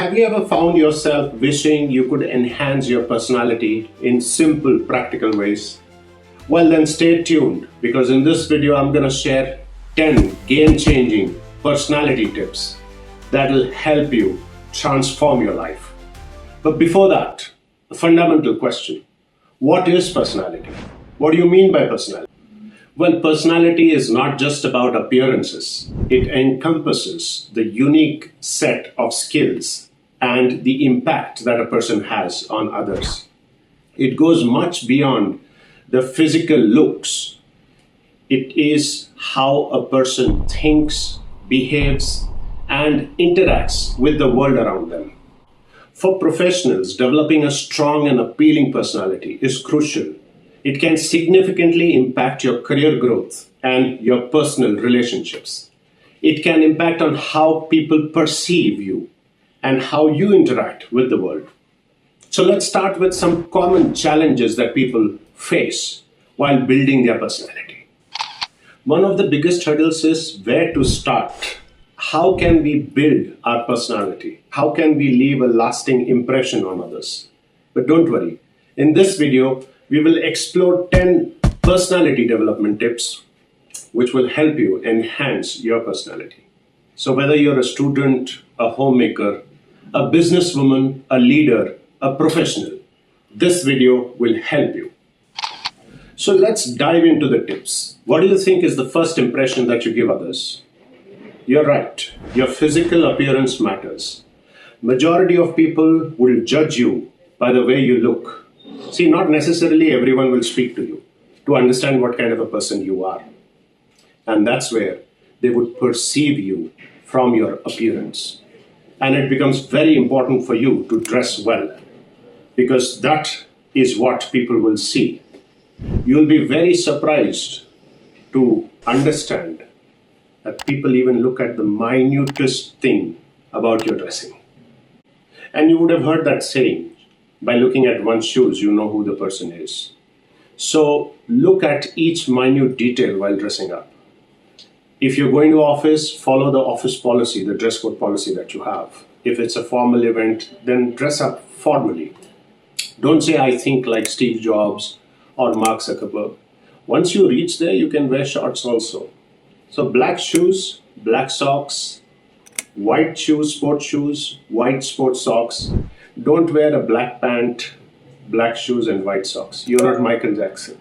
Have you ever found yourself wishing you could enhance your personality in simple, practical ways? Well, then stay tuned because in this video, I'm going to share 10 game changing personality tips that will help you transform your life. But before that, a fundamental question: what is personality? What do you mean by personality? Well, personality is not just about appearances. It encompasses the unique set of skills and the impact that a person has on others. It goes much beyond the physical looks. It is how a person thinks, behaves, and interacts with the world around them. For professionals, developing a strong and appealing personality is crucial. It can significantly impact your career growth and your personal relationships. It can impact on how people perceive you and how you interact with the world. So let's start with some common challenges that people face while building their personality. One of the biggest hurdles is where to start. How can we build our personality? How can we leave a lasting impression on others? But don't worry, in this video, we will explore 10 personality development tips which will help you enhance your personality. So whether you're a student, a homemaker, a businesswoman, a leader, a professional, this video will help you. So let's dive into the tips. What do you think is the first impression that you give others? You're right, your physical appearance matters. Majority of people will judge you by the way you look. See, not necessarily everyone will speak to you to understand what kind of a person you are. And that's where they would perceive you from your appearance. And it becomes very important for you to dress well because that is what people will see. You'll be very surprised to understand that people even look at the minutest thing about your dressing. And you would have heard that saying, by looking at one's shoes, you know who the person is. So look at each minute detail while dressing up. If you're going to office, follow the office policy, the dress code policy that you have. If it's a formal event, then dress up formally. Don't say, I think like Steve Jobs or Mark Zuckerberg. Once you reach there, you can wear shorts also. So black shoes, black socks, white shoes, sports shoes, white sports socks. Don't wear a black pant, black shoes, and white socks. You're not Michael Jackson.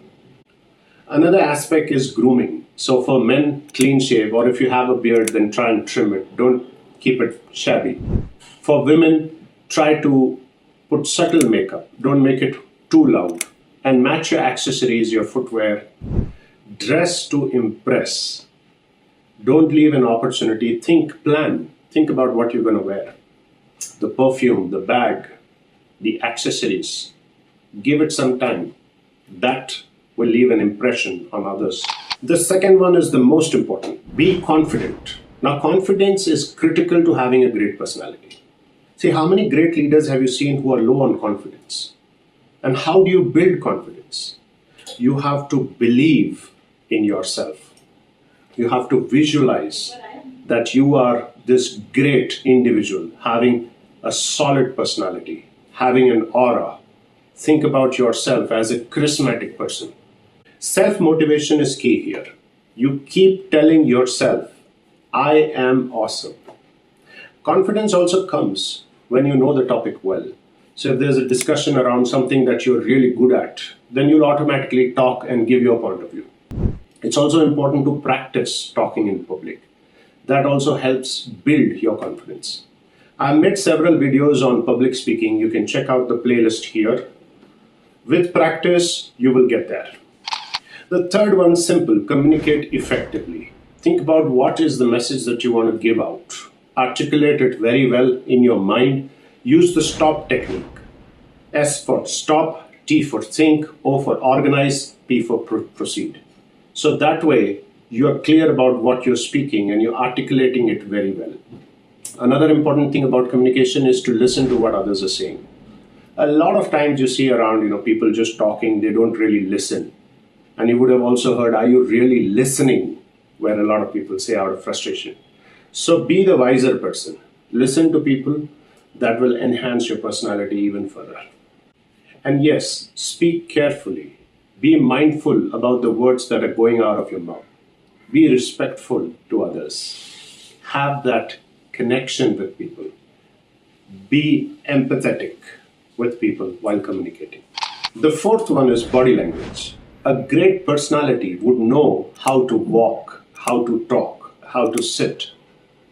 Another aspect is grooming. So for men, clean shave, or if you have a beard, then try and trim it. Don't keep it shabby. For women, try to put subtle makeup. Don't make it too loud. And match your accessories, your footwear. Dress to impress. Don't leave an opportunity. Plan. Think about what you're going to wear. The perfume, the bag, the accessories. Give it some time. That will leave an impression on others. The second one is the most important. Be confident. Now, confidence is critical to having a great personality. See, how many great leaders have you seen who are low on confidence? And how do you build confidence? You have to believe in yourself. You have to visualize that you are this great individual having a solid personality, having an aura. Think about yourself as a charismatic person. Self-motivation is key here. You keep telling yourself, I am awesome. Confidence also comes when you know the topic well. So if there's a discussion around something that you're really good at, then you'll automatically talk and give your point of view. It's also important to practice talking in public. That also helps build your confidence. I've made several videos on public speaking. You can check out the playlist here. With practice, you will get there. The third one, simple, communicate effectively. Think about what is the message that you want to give out. Articulate it very well in your mind. Use the STOP technique. S for stop, T for think, O for organize, P for proceed. So that way, you are clear about what you're speaking and you're articulating it very well. Another important thing about communication is to listen to what others are saying. A lot of times you see around, people just talking, they don't really listen. And you would have also heard, are you really listening? Where a lot of people say out of frustration. So be the wiser person. Listen to people, that will enhance your personality even further. And yes, speak carefully. Be mindful about the words that are going out of your mouth. Be respectful to others. Have that connection with people. Be empathetic with people while communicating. The fourth one is body language. A great personality would know how to walk, how to talk, how to sit,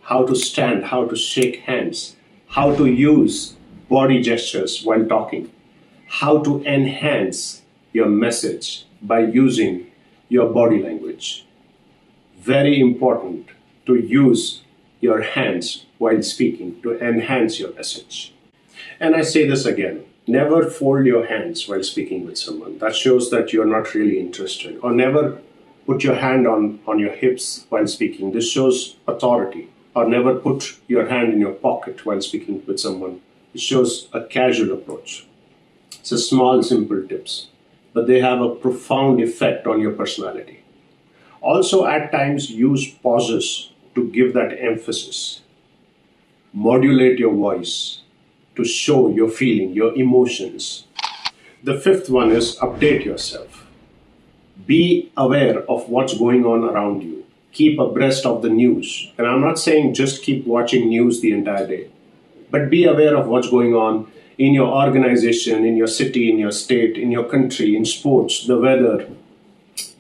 how to stand, how to shake hands, how to use body gestures while talking, how to enhance your message by using your body language. Very important to use your hands while speaking to enhance your message. And I say this again, never fold your hands while speaking with someone. That shows that you're not really interested. Or never put your hand on your hips while speaking. This shows authority. Or never put your hand in your pocket while speaking with someone. It shows a casual approach. It's a small, simple tips, but they have a profound effect on your personality. Also, at times, use pauses to give that emphasis. Modulate your voice to show your feeling, your emotions. The fifth one is update yourself. Be aware of what's going on around you. Keep abreast of the news. And I'm not saying just keep watching news the entire day, but be aware of what's going on in your organization, in your city, in your state, in your country, in sports, the weather,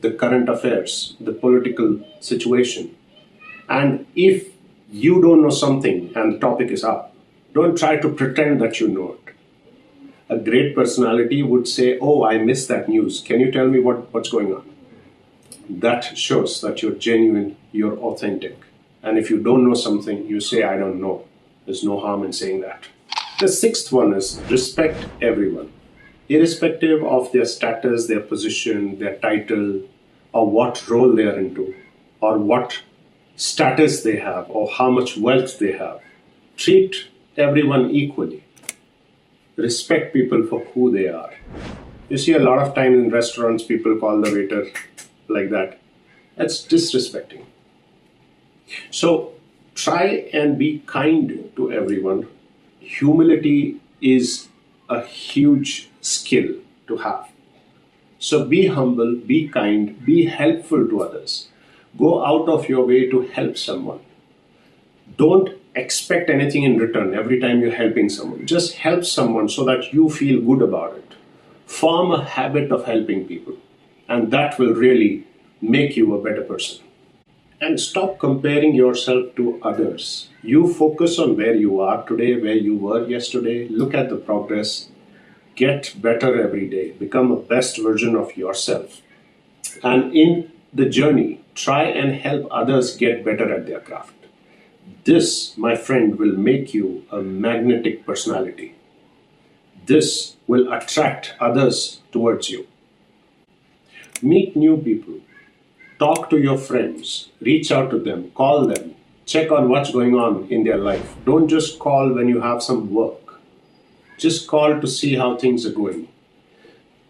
the current affairs, the political situation. And if you don't know something and the topic is up, don't try to pretend that you know it. A great personality would say, oh, I missed that news. Can you tell me what's going on? That shows that you're genuine, you're authentic. And if you don't know something, you say, I don't know. There's no harm in saying that. The sixth one is respect everyone, irrespective of their status, their position, their title, or what role they are into, or what status they have, or how much wealth they have. Treat everyone equally. Respect people for who they are. You see a lot of time in restaurants, people call the waiter like that. That's disrespecting. So try and be kind to everyone. Humility is a huge skill to have. So be humble, be kind, be helpful to others. Go out of your way to help someone. Don't expect anything in return every time you're helping someone. Just help someone so that you feel good about it. Form a habit of helping people, and that will really make you a better person. And stop comparing yourself to others. You focus on where you are today, where you were yesterday. Look at the progress. Get better every day. Become a best version of yourself. And in the journey, try and help others get better at their craft. This, my friend, will make you a magnetic personality. This will attract others towards you. Meet new people. Talk to your friends. Reach out to them. Call them. Check on what's going on in their life. Don't just call when you have some work. Just call to see how things are going.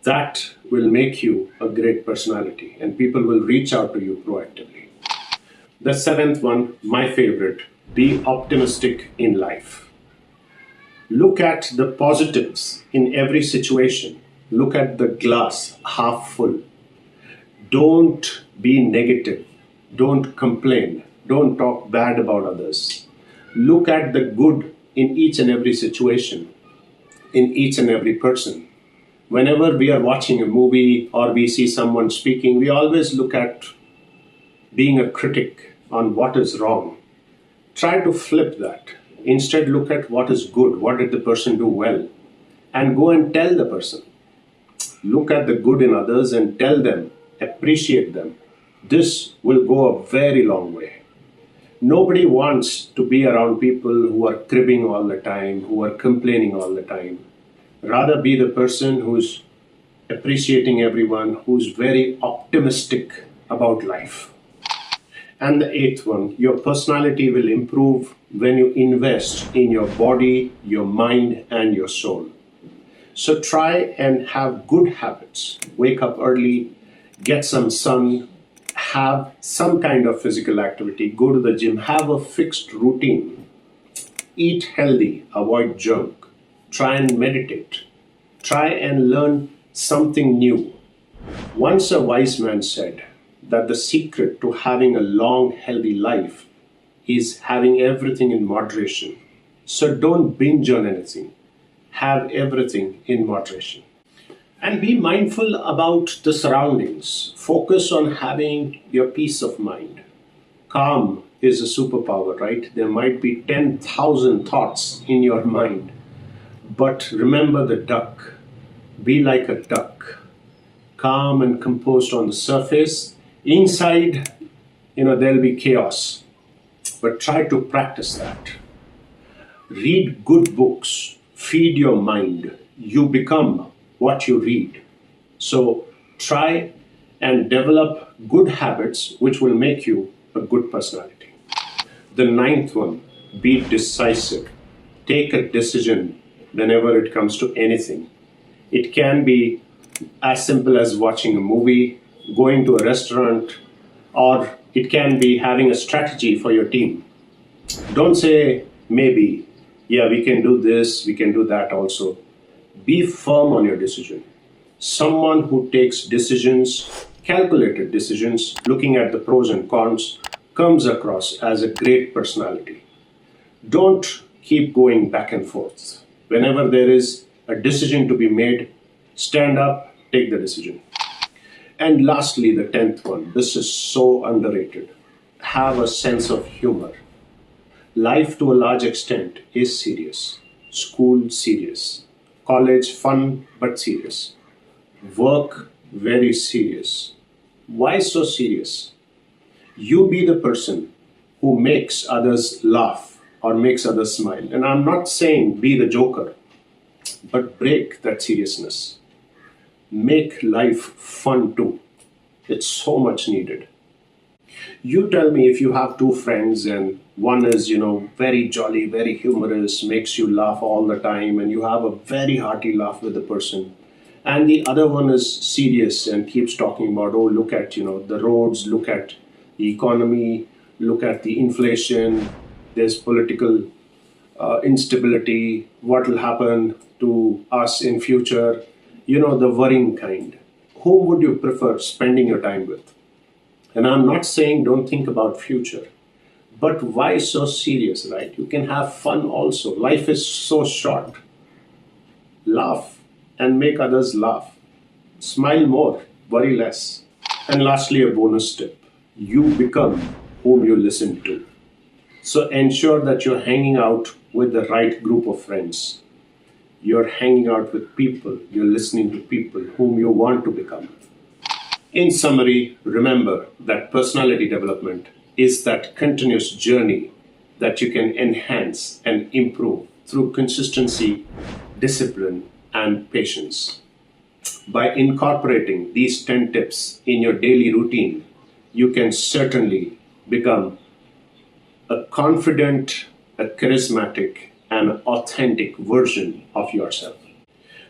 That will make you a great personality, and people will reach out to you proactively. The seventh one, my favorite, be optimistic in life. Look at the positives in every situation. Look at the glass half full. Don't be negative. Don't complain. Don't talk bad about others. Look at the good in each and every situation, in each and every person. Whenever we are watching a movie or we see someone speaking, we always look at being a critic on what is wrong. Try to flip that. Instead, look at what is good. What did the person do well? And go and tell the person. Look at the good in others and tell them, appreciate them. This will go a very long way. Nobody wants to be around people who are cribbing all the time, who are complaining all the time. Rather be the person who's appreciating everyone, who's very optimistic about life. And the eighth one, your personality will improve when you invest in your body, your mind, and your soul. So try and have good habits. Wake up early, get some sun, have some kind of physical activity, go to the gym, have a fixed routine. Eat healthy, avoid junk. Try and meditate. Try and learn something new. Once a wise man said that the secret to having a long, healthy life is having everything in moderation. So don't binge on anything. Have everything in moderation. And be mindful about the surroundings. Focus on having your peace of mind. Calm is a superpower, right? There might be 10,000 thoughts in your mind, but remember the duck. Be like a duck, calm and composed on the surface. Inside, there'll be chaos, but try to practice that. Read good books, feed your mind. You become what you read. So try and develop good habits which will make you a good personality. The ninth one, be decisive. Take a decision whenever it comes to anything. It can be as simple as watching a movie, going to a restaurant, or it can be having a strategy for your team. Don't say maybe, yeah, we can do this, we can do that also. Be firm on your decision. Someone who takes decisions, calculated decisions, looking at the pros and cons, comes across as a great personality. Don't keep going back and forth. Whenever there is a decision to be made, stand up, take the decision. And lastly, the 10th one. This is so underrated. Have a sense of humor. Life to a large extent is serious. School, serious. College, fun but serious. Work, very serious. Why so serious? You be the person who makes others laugh or makes others smile. And I'm not saying be the joker, but break that seriousness. Make life fun too. It's so much needed. You tell me if you have two friends and one is, very jolly, very humorous, makes you laugh all the time, and you have a very hearty laugh with the person. And the other one is serious and keeps talking about, oh, look at, the roads, look at the economy, look at the inflation, there's political instability, what will happen to us in future, the worrying kind. Whom would you prefer spending your time with? And I'm not saying don't think about future, but why so serious, right? You can have fun also. Life is so short. Laugh and make others laugh. Smile more, worry less. And lastly, a bonus tip. You become whom you listen to. So ensure that you're hanging out with the right group of friends. You're hanging out with people. You're listening to people whom you want to become. In summary, remember that personality development is that continuous journey that you can enhance and improve through consistency, discipline, and patience. By incorporating these 10 tips in your daily routine, you can certainly become a confident, a charismatic, and authentic version of yourself.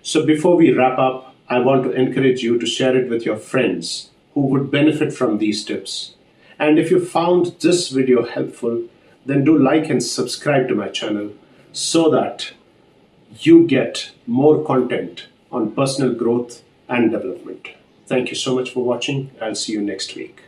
So before we wrap up, I want to encourage you to share it with your friends who would benefit from these tips. And if you found this video helpful, then do like and subscribe to my channel so that you get more content on personal growth and development. Thank you so much for watching. I'll see you next week.